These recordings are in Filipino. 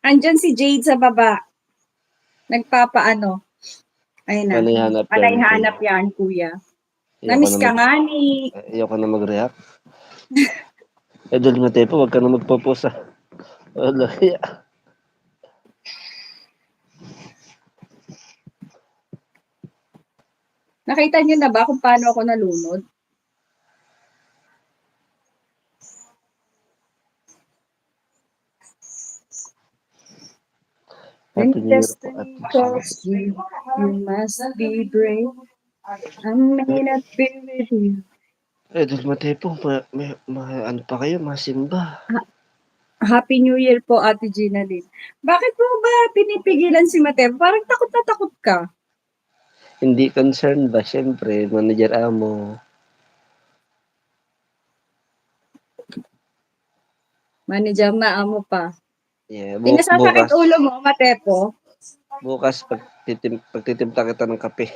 Andyan si Jade sa baba. Nagpapaano. Ayun na. Panay hanap yan, Panay kuya. hanap yan, kuya. Ayoko Namiss na ka nga ni... ayoko na mag-react. Idol mo tayo po, wag ka na magpo-post ah. Wala, Nakita niyo na ba kung paano ako nalunod? When Happy New Year po, destiny Ate G. calls you, you must be brave. I may not be with you. Idol mo tayo po, ano pa kayo, masimba. Happy New Year po, Ate Gina din. Bakit mo ba pinipigilan si Mateo? Parang takot na takot ka. Hindi concerned ba? Siyempre, manager amo. Manager na amo pa. Yeah, Pinasasakit bukas, ulo mo, Matepo. pagtitimpla kita ng kape.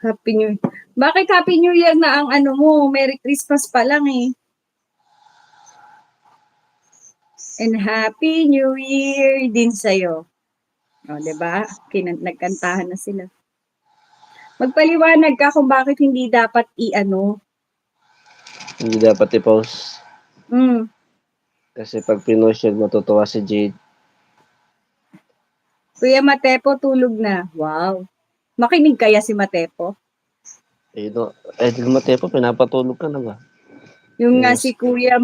Happy New Year. Bakit Happy New Year na ang ano mo? Merry Christmas pa lang eh. And Happy New Year din sa'yo. O, diba? Nagkantahan na sila. Magpaliwanag ka kung bakit hindi dapat i-ano. Hindi dapat i-post. Hmm. Kasi pag pinost yun, matutuwa si Jade. Kuya Matepo, tulog na. Wow. Makinig kaya si Matepo? Idol mo tayo po, pinapatulog ka na ba? Yung nga Yes. si Kuya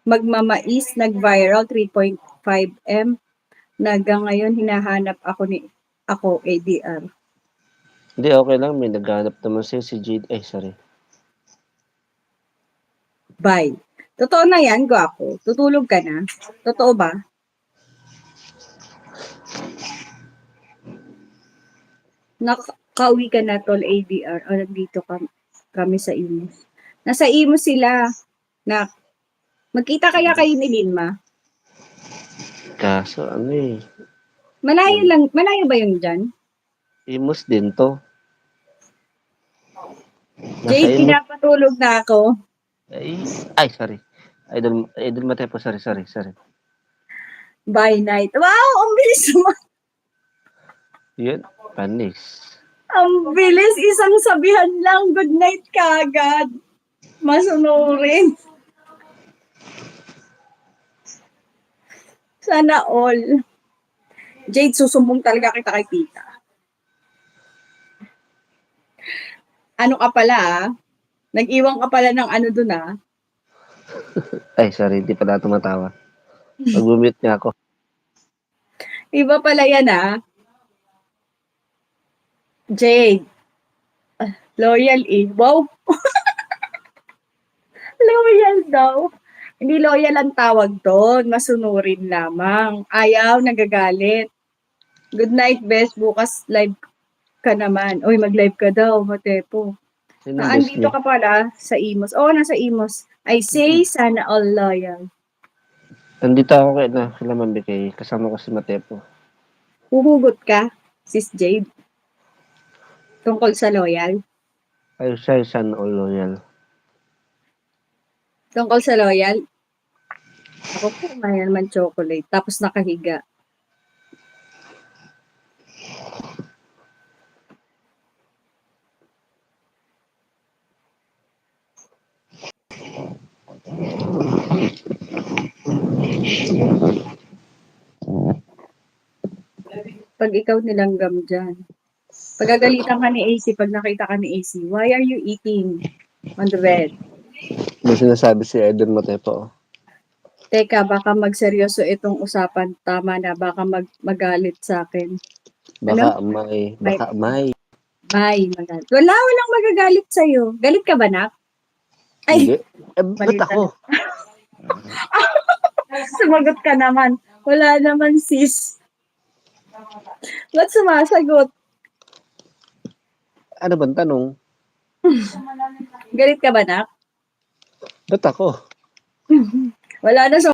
magmamais, nag-viral 3.5M. Hanggang ngayon hinahanap ako ADR. Hindi, okay lang. May naghanap naman si Jade. Sorry. Bye. Totoo na yan, gwapo. Tutulog ka na. Totoo ba? Nakauwi ka na, tol, ADR. O, nandito kami sa Imus. Nasa Imus sila. Magkita kaya kayo ni Linma? Kaso, ano eh. Malayo ba yun dyan? Imus din to. Nasa Jade, Imus. pinapatulog na ako. Sorry. Idol mo tayo po, sorry. Bye night. Wow, ang bilis mo. Yun, panis. Ang bilis, isang sabihan lang. Good night ka agad. Masunurin. Sana all. Jade, susumbong talaga kita kay tita. Ano ka pala Nag-iwan ka pala ng ano dun Sorry, hindi pala tumatawa. Mag-mute niya ako. Iba pala yan Jade. Loyal Wow. Loyal daw. Hindi loyal ang tawag doon. Masunurin lamang. Ayaw, nagagalit. Good night, best. Bukas live ka naman. Uy, mag-live ka daw, Matepo. Sinong best Andito niya? ka pala sa Imos. Nasa Imos. I say, sana all loyal. Nandito ako kila Mambikay. Kasama ko si Matepo. Huhugot ka, sis Jade. Tungkol sa loyal. Siya sana all loyal. Tungkol sa loyal. Ako po, may naman chocolate. Tapos nakahiga. Pag ikaw nilanggam dyan. Pagagalitan ka ni AC, pag nakita ka ni AC, why are you eating on the bed? May sinasabi si Idol Matepo. Teka, baka magseryoso itong usapan. Tama na, baka magalit sa akin. Baka Ano? may. Magalit. Walang magagalit sa'yo. Galit ka ba, nak? Hindi. Ba't ako? Sumagot ka naman. Wala naman, sis. Ba't sumasagot? Ano bang tanong? Galit ka ba, nak? Ba't ako? Wala na